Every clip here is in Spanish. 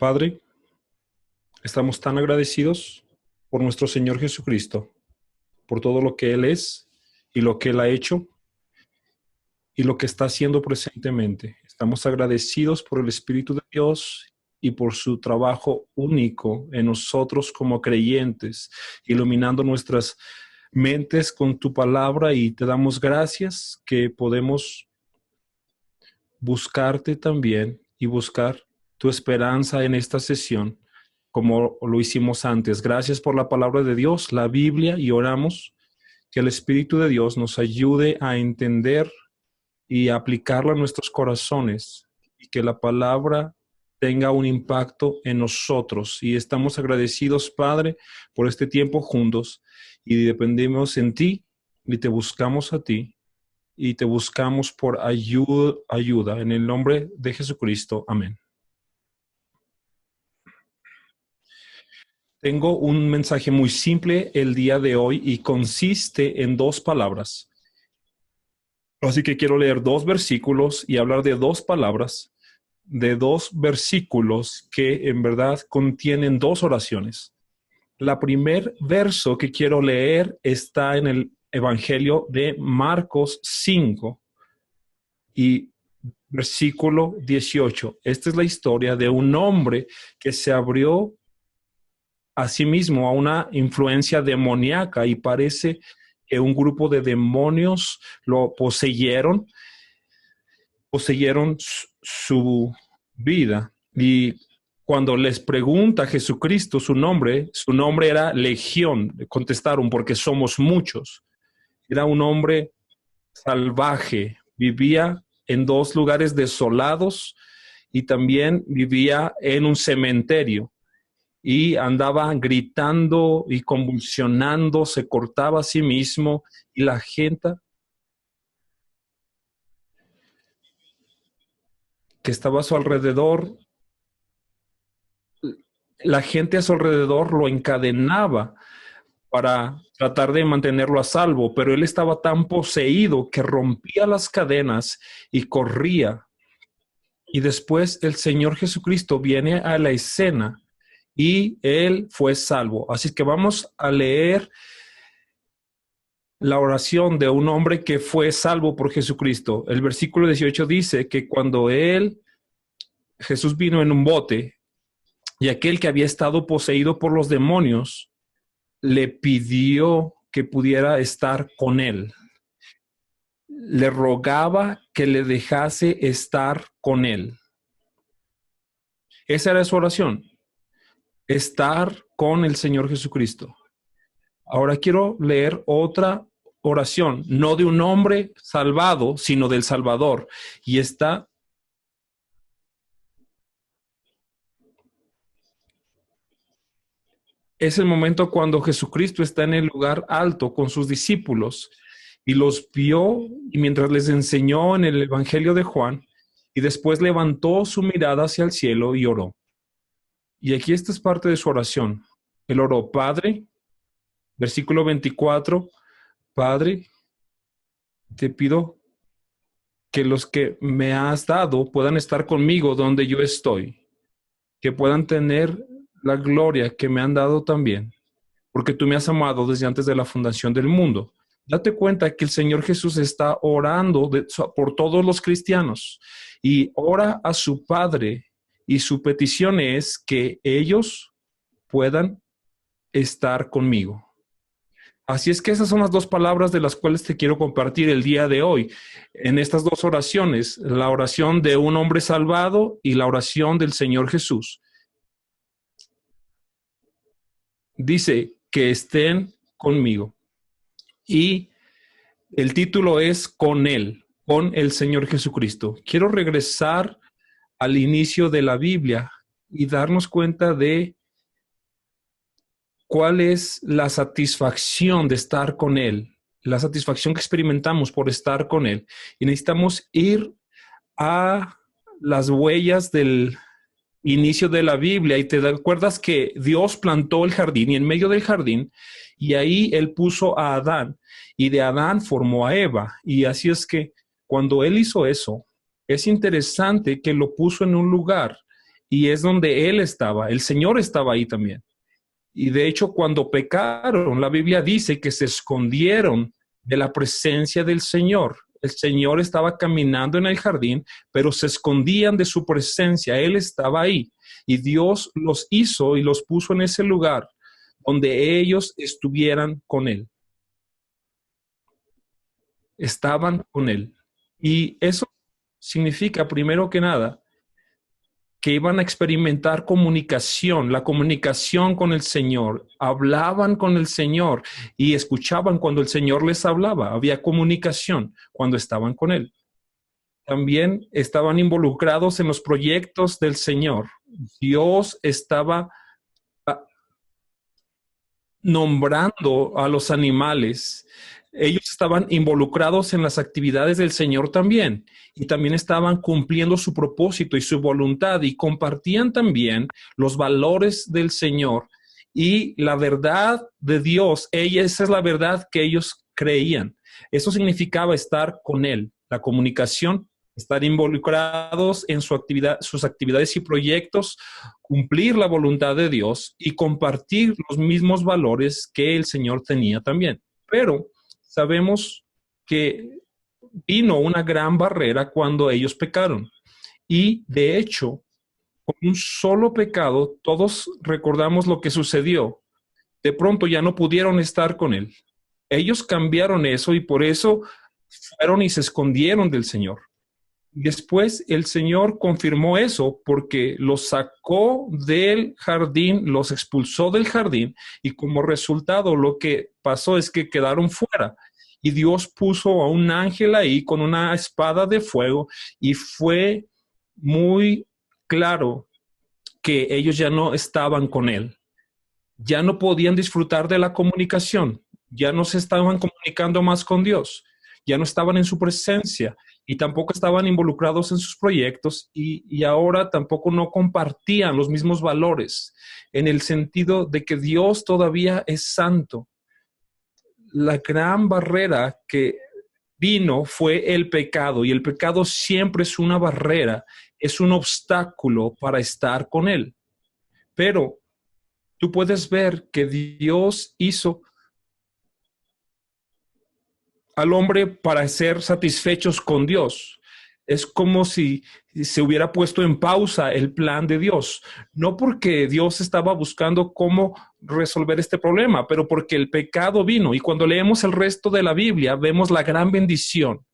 Padre, estamos tan agradecidos por nuestro Señor Jesucristo, por todo lo que Él es y lo que Él ha hecho y lo que está haciendo presentemente. Estamos agradecidos por el Espíritu de Dios y por su trabajo único en nosotros como creyentes, iluminando nuestras mentes con tu palabra, y te damos gracias que podemos buscarte también y buscar tu esperanza en esta sesión como lo hicimos antes. Gracias por la palabra de Dios, la Biblia, y oramos que el Espíritu de Dios nos ayude a entender y a aplicarla a nuestros corazones, y que la palabra tenga un impacto en nosotros. Y estamos agradecidos, Padre, por este tiempo juntos, y dependemos en ti y te buscamos a ti y te buscamos por ayuda. En el nombre de Jesucristo. Amén. Tengo un mensaje muy simple el día de hoy y consiste en 2 palabras. Así que quiero leer 2 versículos y hablar de 2 palabras, de 2 versículos que en verdad contienen 2 oraciones. La primer verso que quiero leer está en el Evangelio de Marcos 5 y versículo 18. Esta es la historia de un hombre que se abrió a sí mismo a una influencia demoníaca, y parece que un grupo de demonios lo poseyeron su vida. Y cuando les pregunta a Jesucristo su nombre era Legión. Le contestaron: porque somos muchos. Era un hombre salvaje, vivía en 2 lugares desolados y también vivía en un cementerio. Y andaba gritando y convulsionando, se cortaba a sí mismo, y la gente que estaba a su alrededor, lo encadenaba para tratar de mantenerlo a salvo, pero él estaba tan poseído que rompía las cadenas y corría. Y después el Señor Jesucristo viene a la escena y él fue salvo. Así que vamos a leer la oración de un hombre que fue salvo por Jesucristo. El versículo 18 dice que cuando Jesús vino en un bote, y aquel que había estado poseído por los demonios le pidió que pudiera estar con él. Le rogaba que le dejase estar con él. Esa era su oración: estar con el Señor Jesucristo. Ahora quiero leer otra oración, no de un hombre salvado, sino del Salvador. Y es el momento cuando Jesucristo está en el lugar alto con sus discípulos y los vio, y mientras les enseñó en el Evangelio de Juan, y después levantó su mirada hacia el cielo y oró. Y aquí esta es parte de su oración. Él oró: Padre, versículo 24, Padre, te pido que los que me has dado puedan estar conmigo donde yo estoy, que puedan tener la gloria que me han dado también, porque tú me has amado desde antes de la fundación del mundo. Date cuenta que el Señor Jesús está orando por todos los cristianos, y ora a su Padre, y su petición es que ellos puedan estar conmigo. Así es que esas son las 2 palabras de las cuales te quiero compartir el día de hoy. En estas 2 oraciones, la oración de un hombre salvado y la oración del Señor Jesús. Dice que estén conmigo. Y el título es con Él, con el Señor Jesucristo. Quiero regresar al inicio de la Biblia y darnos cuenta de cuál es la satisfacción de estar con Él, la satisfacción que experimentamos por estar con Él. Y necesitamos ir a las huellas del inicio de la Biblia, y te acuerdas que Dios plantó el jardín, y en medio del jardín, y ahí Él puso a Adán, y de Adán formó a Eva. Y así es que cuando Él hizo eso, es interesante que lo puso en un lugar y es donde Él estaba. El Señor estaba ahí también. Y de hecho, cuando pecaron, la Biblia dice que se escondieron de la presencia del Señor. El Señor estaba caminando en el jardín, pero se escondían de su presencia. Él estaba ahí. Y Dios los hizo y los puso en ese lugar donde ellos estuvieran con Él. Estaban con Él. Y eso significa, primero que nada, que iban a experimentar comunicación, la comunicación con el Señor. Hablaban con el Señor y escuchaban cuando el Señor les hablaba. Había comunicación cuando estaban con Él. También estaban involucrados en los proyectos del Señor. Dios estaba nombrando a los animales. Ellos estaban involucrados en las actividades del Señor también, y también estaban cumpliendo su propósito y su voluntad, y compartían también los valores del Señor y la verdad de Dios. Esa es la verdad que ellos creían. Eso significaba estar con Él, la comunicación, estar involucrados en sus actividades y proyectos, cumplir la voluntad de Dios y compartir los mismos valores que el Señor tenía también. Pero sabemos que vino una gran barrera cuando ellos pecaron. Y de hecho, con un solo pecado, todos recordamos lo que sucedió. De pronto ya no pudieron estar con Él. Ellos cambiaron eso y por eso fueron y se escondieron del Señor. Después el Señor confirmó eso porque los sacó del jardín, los expulsó del jardín, y como resultado lo que pasó es que quedaron fuera. Y Dios puso a un ángel ahí con una espada de fuego, y fue muy claro que ellos ya no estaban con Él. Ya no podían disfrutar de la comunicación, ya no se estaban comunicando más con Dios, ya no estaban en su presencia y tampoco estaban involucrados en sus proyectos, y ahora tampoco no compartían los mismos valores, en el sentido de que Dios todavía es santo. La gran barrera que vino fue el pecado, y el pecado siempre es una barrera, es un obstáculo para estar con Él. Pero tú puedes ver que Dios hizo al hombre para ser satisfechos con Dios. Es como si se hubiera puesto en pausa el plan de Dios, no porque Dios estaba buscando cómo resolver este problema, pero porque el pecado vino. Y cuando leemos el resto de la Biblia, vemos la gran bendición.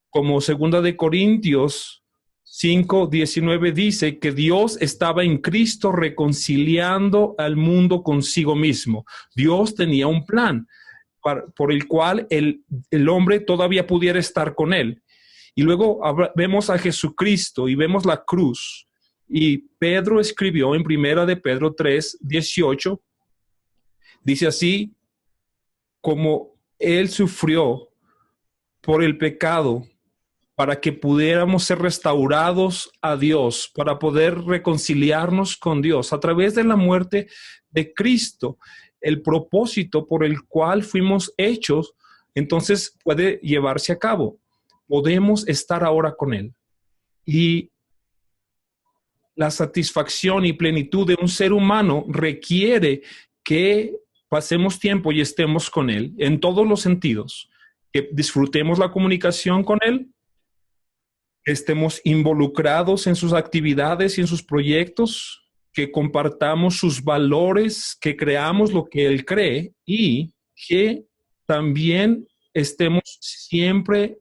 Como 2 Corintios 5:19 dice que Dios estaba en Cristo reconciliando al mundo consigo mismo. Dios tenía un plan por el cual el hombre todavía pudiera estar con Él. Y luego vemos a Jesucristo y vemos la cruz. Y Pedro escribió en 1 Pedro 3:18, dice así: como Él sufrió por el pecado, para que pudiéramos ser restaurados a Dios, para poder reconciliarnos con Dios a través de la muerte de Cristo. El propósito por el cual fuimos hechos, entonces puede llevarse a cabo. Podemos estar ahora con Él. Y la satisfacción y plenitud de un ser humano requiere que pasemos tiempo y estemos con Él en todos los sentidos, que disfrutemos la comunicación con Él, estemos involucrados en sus actividades y en sus proyectos, que compartamos sus valores, que creamos lo que Él cree, y que también estemos siempre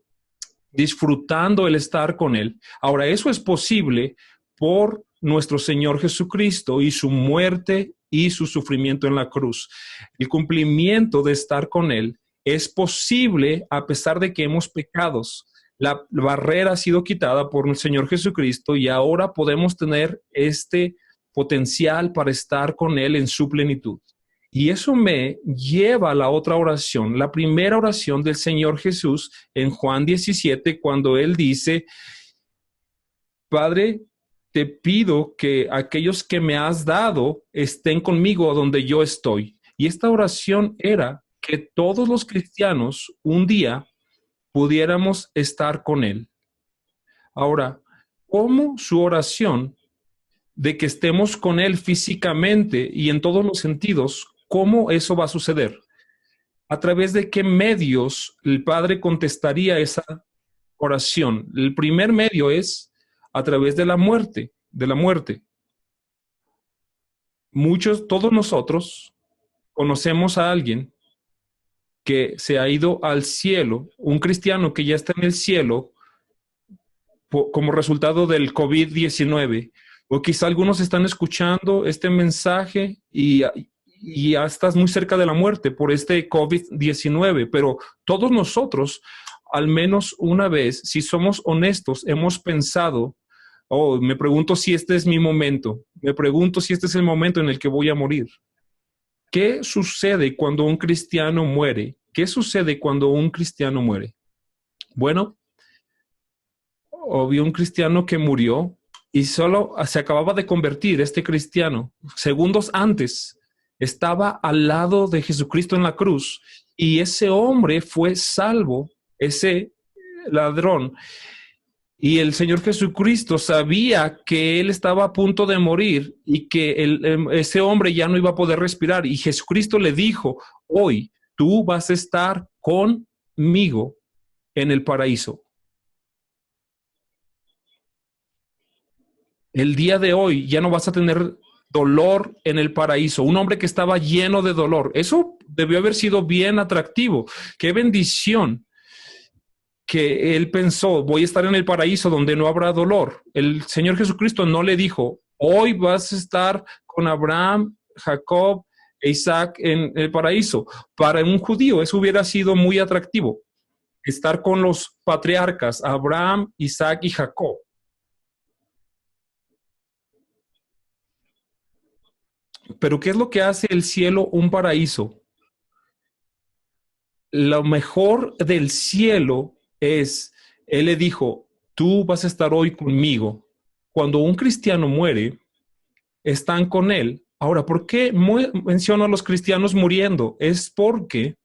disfrutando el estar con Él. Ahora, eso es posible por nuestro Señor Jesucristo y su muerte y su sufrimiento en la cruz. El cumplimiento de estar con Él es posible a pesar de que hemos pecado. La barrera ha sido quitada por el Señor Jesucristo y ahora podemos tener este potencial para estar con Él en su plenitud. Y eso me lleva a la otra oración, la primera oración del Señor Jesús en Juan 17, cuando Él dice: Padre, te pido que aquellos que me has dado estén conmigo donde yo estoy. Y esta oración era que todos los cristianos un día pudiéramos estar con Él. Ahora, ¿cómo su oración de que estemos con Él físicamente y en todos los sentidos, ¿cómo eso va a suceder? ¿A través de qué medios el Padre contestaría esa oración? El primer medio es a través de la muerte, todos nosotros conocemos a alguien que se ha ido al cielo, un cristiano que ya está en el cielo como resultado del COVID-19. O quizá algunos están escuchando este mensaje y ya estás muy cerca de la muerte por este COVID-19, pero todos nosotros, al menos una vez, si somos honestos, hemos pensado, oh, me pregunto si este es mi momento, me pregunto si este es el momento en el que voy a morir. ¿Qué sucede cuando un cristiano muere? ¿Qué sucede cuando un cristiano muere? Bueno, había un cristiano que murió y solo se acababa de convertir este cristiano. Segundos antes estaba al lado de Jesucristo en la cruz y ese hombre fue salvo, ese ladrón. Y el Señor Jesucristo sabía que él estaba a punto de morir y que ese hombre ya no iba a poder respirar. Y Jesucristo le dijo, hoy tú vas a estar conmigo en el paraíso. El día de hoy ya no vas a tener dolor en el paraíso. Un hombre que estaba lleno de dolor. Eso debió haber sido bien atractivo. Qué bendición que él pensó, voy a estar en el paraíso donde no habrá dolor. El Señor Jesucristo no le dijo, hoy vas a estar con Abraham, Jacob e Isaac en el paraíso. Para un judío eso hubiera sido muy atractivo. Estar con los patriarcas, Abraham, Isaac y Jacob. Pero ¿qué es lo que hace el cielo un paraíso? Lo mejor del cielo es, Él le dijo, tú vas a estar hoy conmigo. Cuando un cristiano muere, están con Él. Ahora, ¿por qué menciono a los cristianos muriendo? Es porque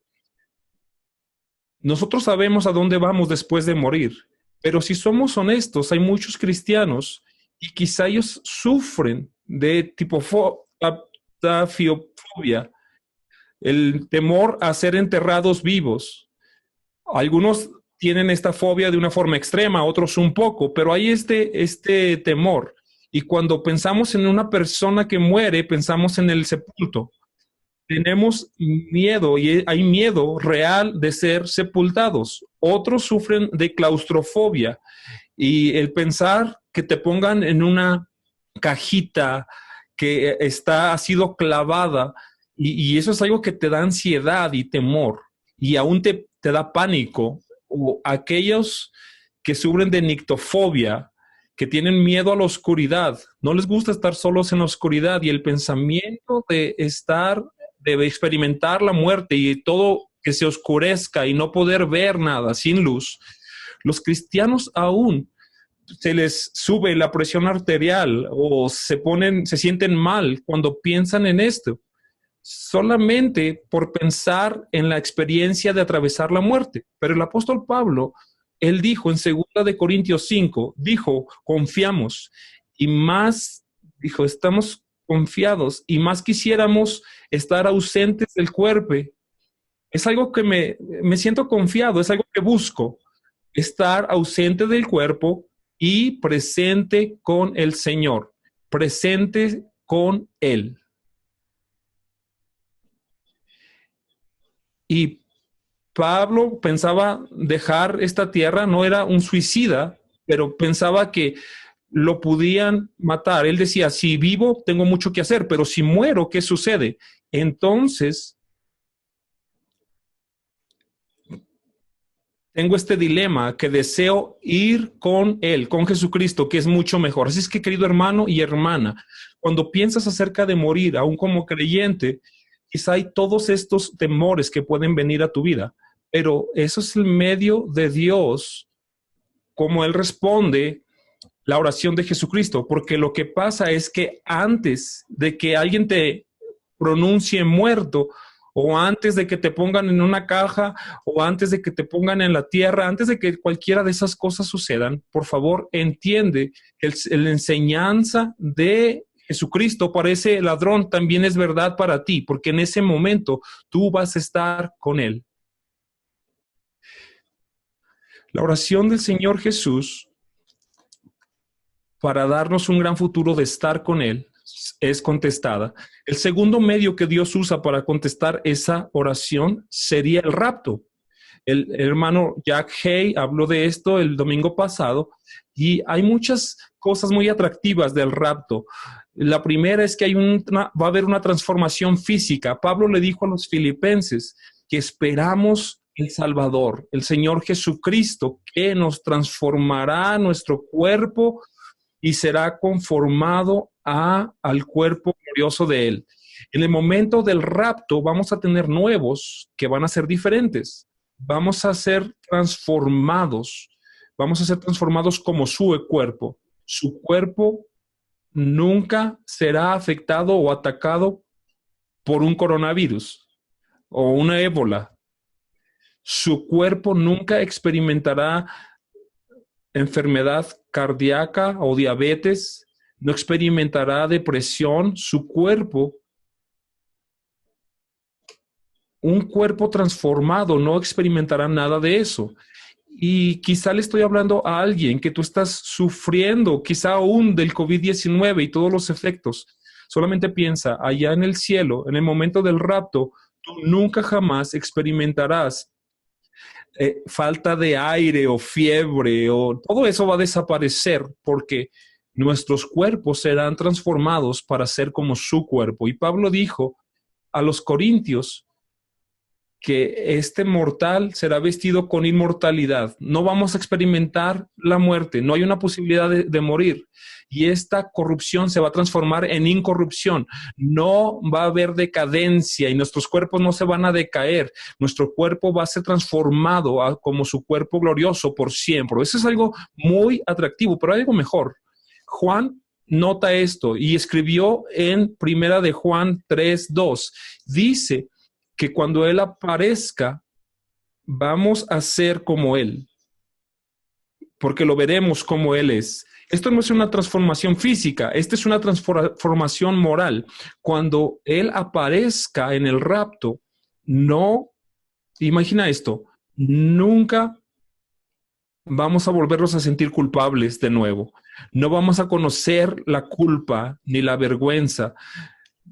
nosotros sabemos a dónde vamos después de morir. Pero si somos honestos, hay muchos cristianos y quizá ellos sufren de tipofiofobia, el temor a ser enterrados vivos. Algunos tienen esta fobia de una forma extrema, otros un poco, pero hay este temor. Y cuando pensamos en una persona que muere, pensamos en el sepulto. Tenemos miedo y hay miedo real de ser sepultados. Otros sufren de claustrofobia y el pensar que te pongan en una cajita que ha sido clavada y eso es algo que te da ansiedad y temor y aún te da pánico. O aquellos que sufren de nictofobia, que tienen miedo a la oscuridad, no les gusta estar solos en la oscuridad y el pensamiento de experimentar la muerte y todo que se oscurezca y no poder ver nada sin luz. Los cristianos aún se les sube la presión arterial o se sienten mal cuando piensan en esto, solamente por pensar en la experiencia de atravesar la muerte. Pero el apóstol Pablo, él dijo en 2 Corintios 5, dijo, confiamos y más, dijo, estamos confiados y más quisiéramos estar ausentes del cuerpo. Es algo que me siento confiado, es algo que busco, estar ausente del cuerpo y presente con el Señor, presente con Él. Y Pablo pensaba dejar esta tierra, no era un suicida, pero pensaba que lo podían matar. Él decía, si vivo, tengo mucho que hacer, pero si muero, ¿qué sucede? Entonces, tengo este dilema que deseo ir con Él, con Jesucristo, que es mucho mejor. Así es que, querido hermano y hermana, cuando piensas acerca de morir, aún como creyente, quizá hay todos estos temores que pueden venir a tu vida, pero eso es el medio de Dios, como Él responde la oración de Jesucristo, porque lo que pasa es que antes de que alguien te pronuncie muerto, o antes de que te pongan en una caja, o antes de que te pongan en la tierra, antes de que cualquiera de esas cosas sucedan, por favor, entiende que la enseñanza de Jesucristo para ese ladrón también es verdad para ti, porque en ese momento tú vas a estar con él. La oración del Señor Jesús para darnos un gran futuro de estar con él es contestada. El segundo medio que Dios usa para contestar esa oración sería el rapto. El hermano Jack Hay habló de esto el domingo pasado y hay muchas cosas muy atractivas del rapto. La primera es que va a haber una transformación física. Pablo le dijo a los filipenses que esperamos el Salvador, el Señor Jesucristo, que nos transformará nuestro cuerpo y será conformado al cuerpo glorioso de Él. En el momento del rapto vamos a tener nuevos que van a ser diferentes. Vamos a ser transformados como su cuerpo. Su cuerpo nunca será afectado o atacado por un coronavirus o una ébola. Su cuerpo nunca experimentará enfermedad cardíaca o diabetes, no experimentará depresión. Su cuerpo, un cuerpo transformado, no experimentará nada de eso. Y quizá le estoy hablando a alguien que tú estás sufriendo, quizá aún del COVID-19 y todos los efectos. Solamente piensa, allá en el cielo, en el momento del rapto, tú nunca jamás experimentarás falta de aire o fiebre, o todo eso va a desaparecer porque nuestros cuerpos serán transformados para ser como su cuerpo. Y Pablo dijo a los corintios que este mortal será vestido con inmortalidad. No vamos a experimentar la muerte, no hay una posibilidad de morir. Y esta corrupción se va a transformar en incorrupción. No va a haber decadencia y nuestros cuerpos no se van a decaer. Nuestro cuerpo va a ser transformado como su cuerpo glorioso por siempre. Eso es algo muy atractivo, pero hay algo mejor. Juan nota esto y escribió en Primera de Juan 3:2. Dice que cuando Él aparezca, vamos a ser como Él, porque lo veremos como Él es. Esto no es una transformación física, esta es una transformación moral. Cuando Él aparezca en el rapto, no, imagina esto, nunca vamos a volvernos a sentir culpables de nuevo. No vamos a conocer la culpa ni la vergüenza.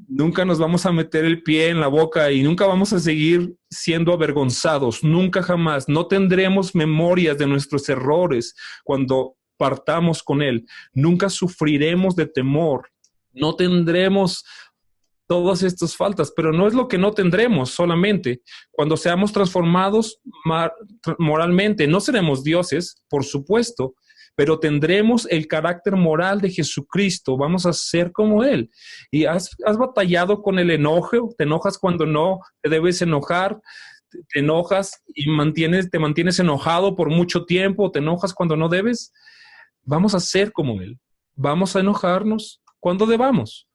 Nunca nos vamos a meter el pie en la boca y nunca vamos a seguir siendo avergonzados, nunca jamás. No tendremos memorias de nuestros errores cuando partamos con Él. Nunca sufriremos de temor, no tendremos todas estas faltas, pero no es lo que no tendremos solamente. Cuando seamos transformados moralmente, no seremos dioses, por supuesto, pero tendremos el carácter moral de Jesucristo, vamos a ser como Él. Y has batallado con el enojo, te enojas cuando no te debes enojar, te enojas y te mantienes enojado por mucho tiempo, te enojas cuando no debes, vamos a ser como Él. Vamos a enojarnos cuando debamos.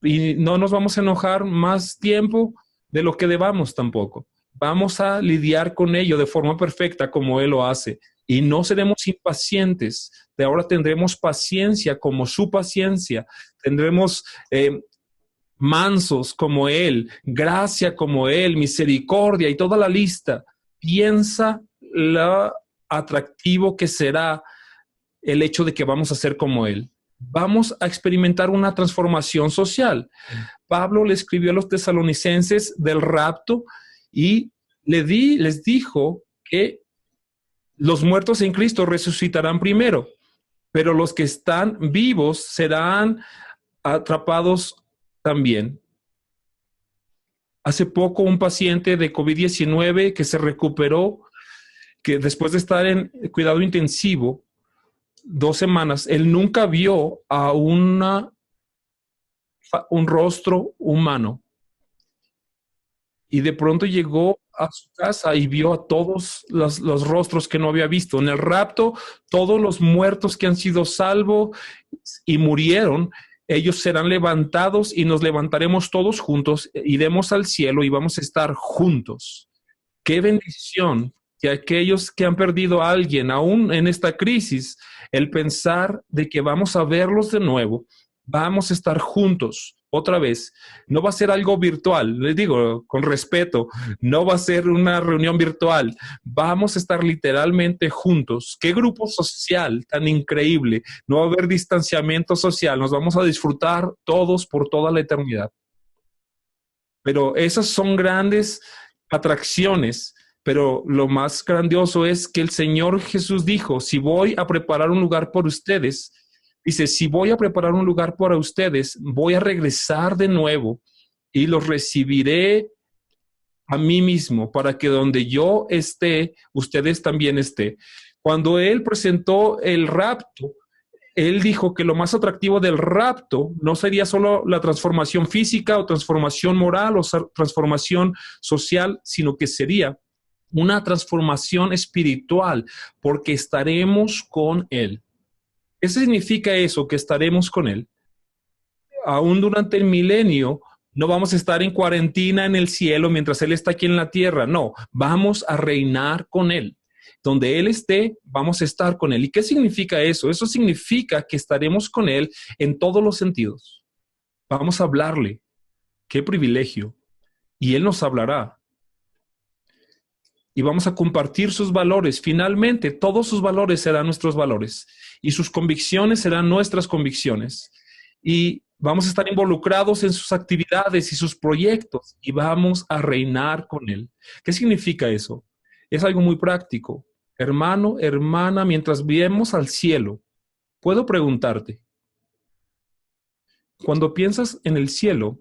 Y no nos vamos a enojar más tiempo de lo que debamos tampoco. Vamos a lidiar con ello de forma perfecta como Él lo hace. Y no seremos impacientes. De ahora tendremos paciencia como su paciencia. Tendremos mansos como Él, gracia como Él, misericordia y toda la lista. Piensa lo atractivo que será el hecho de que vamos a ser como Él. Vamos a experimentar una transformación social. Pablo le escribió a los tesalonicenses del rapto y les dijo que los muertos en Cristo resucitarán primero, pero los que están vivos serán atrapados también. Hace poco un paciente de COVID-19 que se recuperó, que después de estar en cuidado intensivo 2 semanas, él nunca vio a un rostro humano. Y de pronto llegó a su casa y vio a todos los rostros que no había visto. En el rapto, todos los muertos que han sido salvos y murieron ellos serán levantados y nos levantaremos todos juntos, iremos al cielo y vamos a estar juntos. Qué bendición que aquellos que han perdido a alguien, aún en esta crisis, el pensar de que vamos a verlos de nuevo, vamos a estar juntos otra vez. No va a ser algo virtual, les digo con respeto, no va a ser una reunión virtual, vamos a estar literalmente juntos. Qué grupo social tan increíble, no va a haber distanciamiento social, nos vamos a disfrutar todos por toda la eternidad. Pero esas son grandes atracciones, pero lo más grandioso es que el Señor Jesús dijo, si voy a preparar un lugar por ustedes, dice, si voy a preparar un lugar para ustedes, voy a regresar de nuevo y los recibiré a mí mismo para que donde yo esté, ustedes también estén. Cuando Él presentó el rapto, Él dijo que lo más atractivo del rapto no sería solo la transformación física o transformación moral o transformación social, sino que sería una transformación espiritual, porque estaremos con Él. ¿Qué significa eso, que estaremos con Él? Aún durante el milenio, no vamos a estar en cuarentena en el cielo mientras Él está aquí en la tierra. No, vamos a reinar con Él. Donde Él esté, vamos a estar con Él. ¿Y qué significa eso? Eso significa que estaremos con Él en todos los sentidos. Vamos a hablarle. Qué privilegio. Y Él nos hablará. Y vamos a compartir sus valores. Finalmente, todos sus valores serán nuestros valores. Y sus convicciones serán nuestras convicciones. Y vamos a estar involucrados en sus actividades y sus proyectos. Y vamos a reinar con Él. ¿Qué significa eso? Es algo muy práctico. Hermano, hermana, mientras vemos al cielo, puedo preguntarte, cuando piensas en el cielo,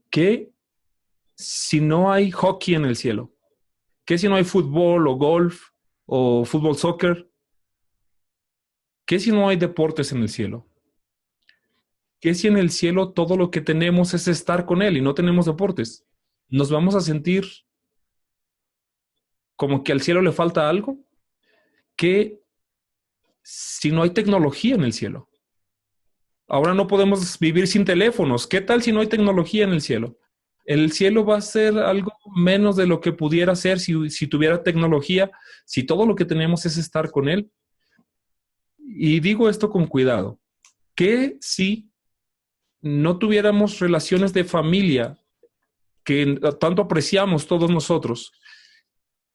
¿qué si no hay hockey en el cielo? ¿Qué si no hay fútbol o golf o fútbol soccer? ¿Qué si no hay deportes en el cielo? ¿Qué si en el cielo todo lo que tenemos es estar con Él y no tenemos deportes? ¿Nos vamos a sentir como que al cielo le falta algo? ¿Qué si no hay tecnología en el cielo? Ahora no podemos vivir sin teléfonos. ¿Qué tal si no hay tecnología en el cielo? El cielo va a ser algo menos de lo que pudiera ser si tuviera tecnología, si todo lo que tenemos es estar con Él. Y digo esto con cuidado. ¿Qué si no tuviéramos relaciones de familia que tanto apreciamos todos nosotros?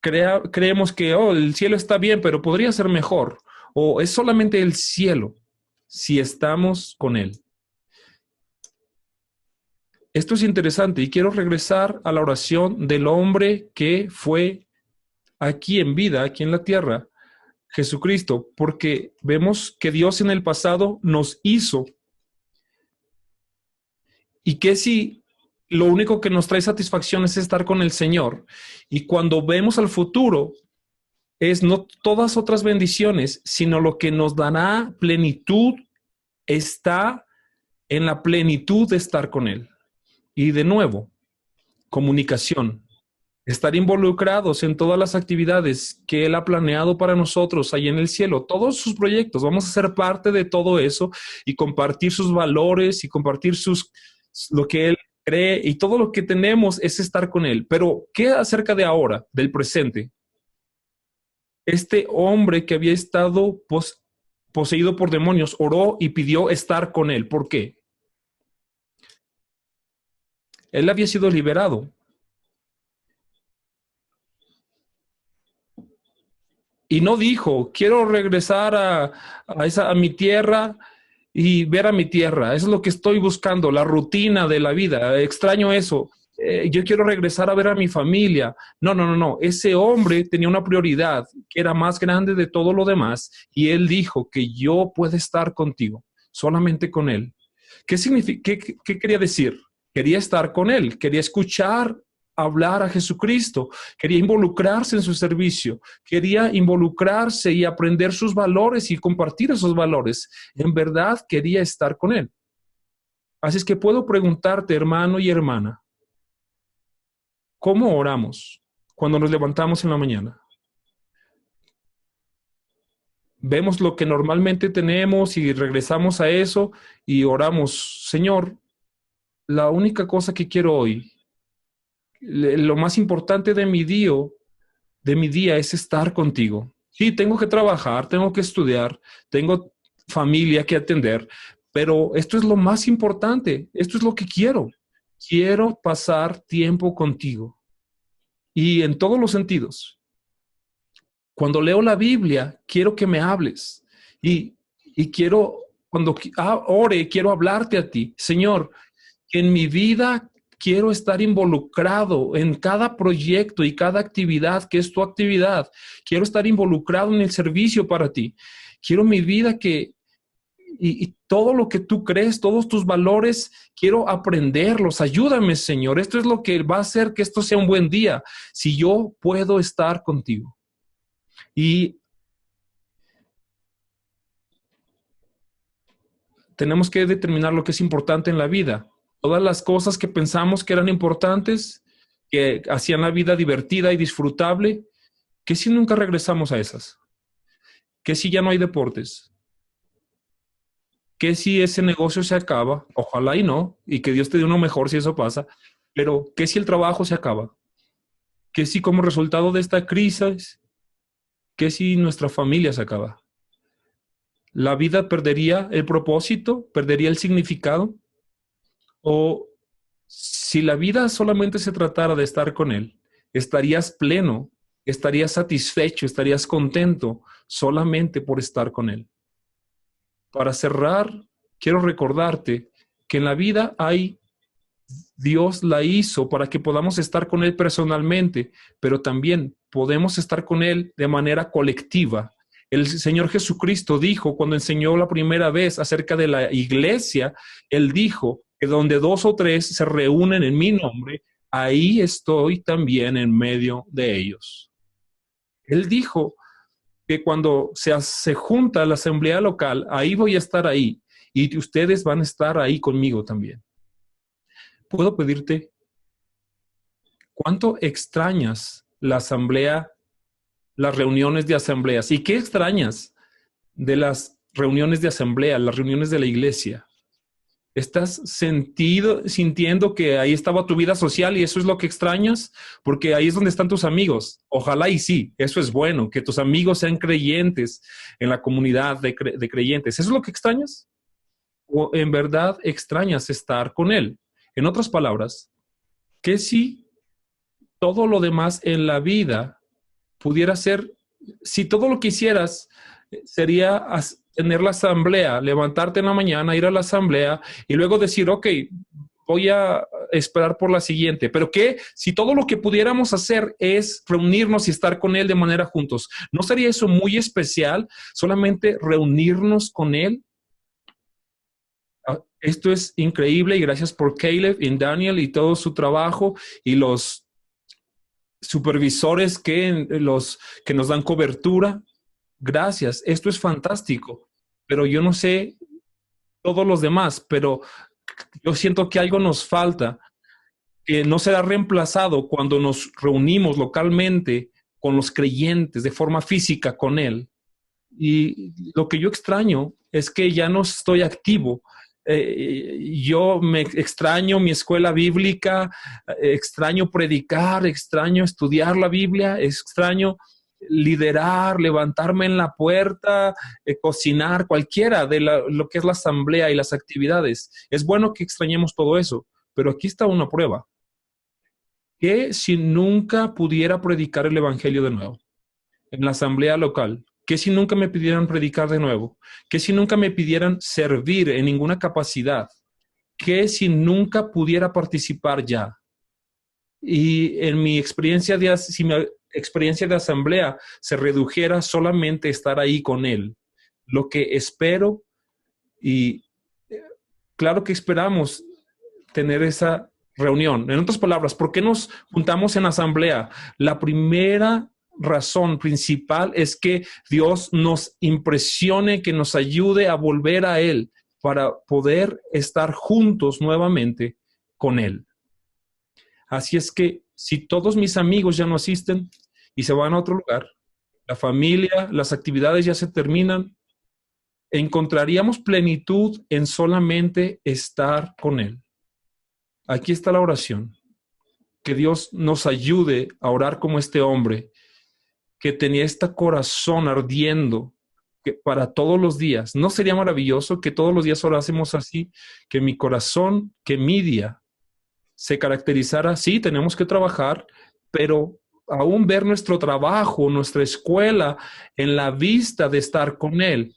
Creemos que el cielo está bien, pero podría ser mejor. O es solamente el cielo si estamos con Él. Esto es interesante y quiero regresar a la oración del hombre que fue aquí en vida, aquí en la tierra, Jesucristo, porque vemos que Dios en el pasado nos hizo y que si lo único que nos trae satisfacción es estar con el Señor y cuando vemos al futuro es no todas otras bendiciones, sino lo que nos dará plenitud está en la plenitud de estar con Él. Y de nuevo, comunicación. Estar involucrados en todas las actividades que Él ha planeado para nosotros ahí en el cielo, todos sus proyectos, vamos a ser parte de todo eso y compartir sus valores y compartir lo que Él cree y todo lo que tenemos es estar con Él. Pero, ¿qué acerca de ahora, del presente? Este hombre que había estado poseído por demonios oró y pidió estar con Él. ¿Por qué? Él había sido liberado. Y no dijo, quiero regresar a mi tierra y ver a mi tierra. Eso es lo que estoy buscando, la rutina de la vida. Extraño eso. Yo quiero regresar a ver a mi familia. No, no, no, no. Ese hombre tenía una prioridad que era más grande de todo lo demás. Y él dijo que yo puedo estar contigo, solamente con él. ¿Qué significa? ¿Qué quería decir? Quería estar con él, quería escuchar hablar a Jesucristo, quería involucrarse en su servicio, quería involucrarse y aprender sus valores y compartir esos valores. En verdad quería estar con Él. Así es que puedo preguntarte, hermano y hermana, ¿cómo oramos cuando nos levantamos en la mañana? vemos lo que normalmente tenemos y regresamos a eso y oramos, Señor, la única cosa que quiero hoy, lo más importante de mi día es estar contigo. Sí, tengo que trabajar, tengo que estudiar, tengo familia que atender, pero esto es lo más importante, esto es lo que quiero. Quiero pasar tiempo contigo y en todos los sentidos. Cuando leo la Biblia, quiero que me hables y quiero, cuando ore, quiero hablarte a ti. Señor, en mi vida quiero estar involucrado en cada proyecto y cada actividad que es tu actividad. Quiero estar involucrado en el servicio para ti. Quiero mi vida y todo lo que tú crees, todos tus valores, quiero aprenderlos. Ayúdame, Señor. Esto es lo que va a hacer que esto sea un buen día, si yo puedo estar contigo. Y tenemos que determinar lo que es importante en la vida. Todas las cosas que pensamos que eran importantes, que hacían la vida divertida y disfrutable, ¿qué si nunca regresamos a esas? ¿Qué si ya no hay deportes? ¿Qué si ese negocio se acaba? Ojalá y no, y que Dios te dé uno mejor si eso pasa, pero ¿qué si el trabajo se acaba? ¿Qué si como resultado de esta crisis, qué si nuestra familia se acaba? ¿La vida perdería el propósito? ¿Perdería el significado? ¿O si la vida solamente se tratara de estar con Él, estarías pleno, estarías satisfecho, estarías contento solamente por estar con Él? Para cerrar, quiero recordarte que en la vida Dios la hizo para que podamos estar con Él personalmente, pero también podemos estar con Él de manera colectiva. El Señor Jesucristo dijo, cuando enseñó la primera vez acerca de la iglesia, Él dijo que donde dos o tres se reúnen en mi nombre, ahí estoy también en medio de ellos. Él dijo que cuando se junta la asamblea local, ahí voy a estar ahí y ustedes van a estar ahí conmigo también. ¿Puedo pedirte cuánto extrañas la asamblea, las reuniones de asambleas? ¿Y qué extrañas de las reuniones de asamblea, las reuniones de la iglesia? ¿Estás sintiendo que ahí estaba tu vida social y eso es lo que extrañas? Porque ahí es donde están tus amigos. Ojalá y sí, eso es bueno, que tus amigos sean creyentes en la comunidad de creyentes. ¿Eso es lo que extrañas? ¿O en verdad extrañas estar con Él? En otras palabras, ¿qué si todo lo demás en la vida pudiera ser, si todo lo que hicieras sería tener la asamblea, levantarte en la mañana, ir a la asamblea y luego decir, ok, voy a esperar por la siguiente? Pero ¿qué si todo lo que pudiéramos hacer es reunirnos y estar con Él de manera juntos? ¿No sería eso muy especial? Solamente reunirnos con Él. Esto es increíble y gracias por Caleb y Daniel y todo su trabajo y los supervisores que nos dan cobertura. Gracias, esto es fantástico, pero yo no sé todos los demás, pero yo siento que algo nos falta, que no será reemplazado cuando nos reunimos localmente con los creyentes de forma física con Él. Y lo que yo extraño es que ya no estoy activo. Yo me extraño mi escuela bíblica, extraño predicar, extraño estudiar la Biblia, extraño liderar, levantarme en la puerta, cocinar, cualquiera de lo que es la asamblea y las actividades. Es bueno que extrañemos todo eso, pero aquí está una prueba. ¿Qué si nunca pudiera predicar el evangelio de nuevo en la asamblea local? ¿Qué si nunca me pidieran predicar de nuevo? ¿Qué si nunca me pidieran servir en ninguna capacidad? ¿Qué si nunca pudiera participar ya? Y en mi experiencia si mi experiencia de asamblea se redujera solamente a estar ahí con Él, lo que espero y claro que esperamos tener esa reunión. En otras palabras, ¿por qué nos juntamos en asamblea? La primera razón principal es que Dios nos impresione, que nos ayude a volver a Él para poder estar juntos nuevamente con Él. Así es que si todos mis amigos ya no asisten y se van a otro lugar, la familia, las actividades ya se terminan. Encontraríamos plenitud en solamente estar con Él. Aquí está la oración. Que Dios nos ayude a orar como este hombre que tenía este corazón ardiendo que para todos los días. ¿No sería maravilloso que todos los días orásemos así? Que mi corazón, que mi día se caracterizara así. Tenemos que trabajar, pero aún ver nuestro trabajo, nuestra escuela en la vista de estar con Él.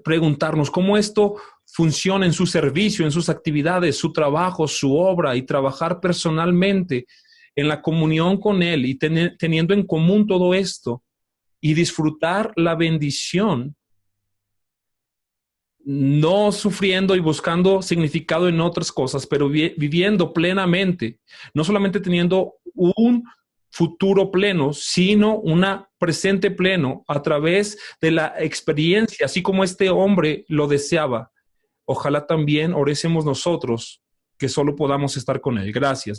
Preguntarnos cómo esto funciona en su servicio, en sus actividades, su trabajo, su obra, y trabajar personalmente en la comunión con Él y teniendo en común todo esto y disfrutar la bendición, no sufriendo y buscando significado en otras cosas, pero viviendo plenamente, no solamente teniendo un futuro pleno, sino una presente pleno a través de la experiencia, así como este hombre lo deseaba. Ojalá también orecemos nosotros que solo podamos estar con Él. Gracias.